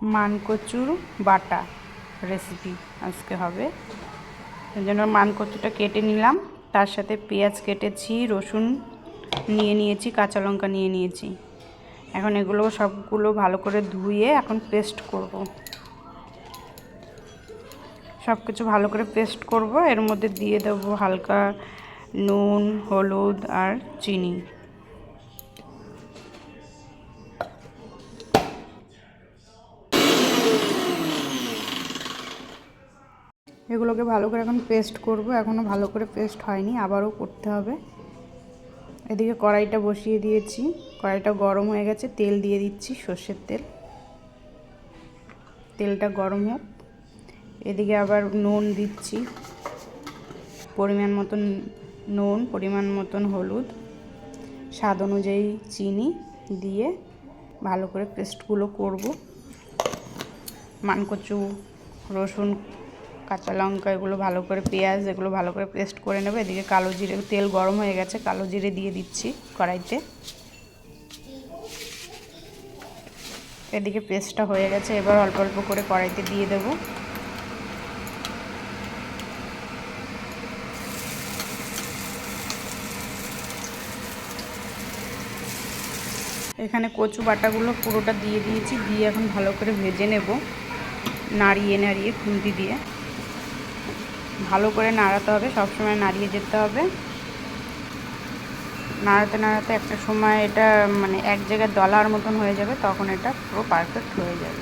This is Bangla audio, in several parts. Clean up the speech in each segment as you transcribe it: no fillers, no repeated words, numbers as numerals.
মানকচুর বাটা রেসিপি আজকে হবে। এই জন্য মানকচুটা কেটে নিলাম, তার সাথে পেঁয়াজ কেটেছি, রসুন নিয়ে নিয়েছি, কাঁচা লঙ্কা নিয়ে নিয়েছি। এখন এগুলো সবগুলো ভালো করে ধুয়ে এখন পেস্ট করব। সব কিছু ভালো করে পেস্ট করব। এর মধ্যে দিয়ে দেবো হালকা নুন, হলুদ আর চিনি। এগুলোকে ভালো করে এখন পেস্ট করব। এখনও ভালো করে পেস্ট হয়নি, আবারও করতে হবে। এদিকে কড়াইটা বসিয়ে দিয়েছি, কড়াইটা গরম হয়ে গেছে, তেল দিয়ে দিচ্ছি, সর্ষের তেল। তেলটা গরম হোক। এদিকে আবার নুন দিচ্ছি, পরিমাণ মতন নুন, পরিমাণ মতন হলুদ, স্বাদ অনুযায়ী চিনি দিয়ে ভালো করে পেস্টগুলো করব। মানকচু, রসুন, কাঁচা লঙ্কা, এগুলো ভালো করে, পেঁয়াজ, এগুলো ভালো করে পেস্ট করে নেব। এদিকে কালো জিরে, তেল গরম হয়ে গেছে, কালো জিরে দিয়ে দিচ্ছি কড়াইতে। এদিকে পেস্টটা হয়ে গেছে, এবার অল্প অল্প করে কড়াইতে দিয়ে দেব। এখানে কচু বাটাগুলো পুরোটা দিয়ে দিয়েছি, দিয়ে এখন ভালো করে ভেজে নেব, নাড়িয়ে নাড়িয়ে খুন্তি দিয়ে ভালো করে নাড়াতে হবে, সবসময় নাড়িয়ে যেতে হবে। নাড়াতে নাড়াতে একটা সময় এটা মানে এক জায়গায় দলার মতন হয়ে যাবে, তখন এটা পুরো পারফেক্ট হয়ে যাবে।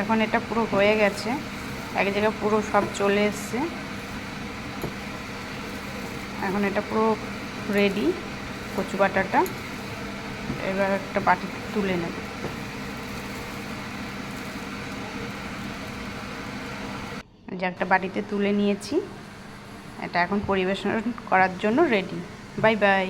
এখন এটা পুরো হয়ে গেছে, এক জায়গায় পুরো সব চলে এসছে। এখন এটা পুরো রেডি কচু বাটাটা। এবার একটা বাটিতে তুলে নেব। যে একটা বাটিতে তুলে নিয়েছি, এটা এখন পরিবেশন করার জন্য রেডি। Bye bye.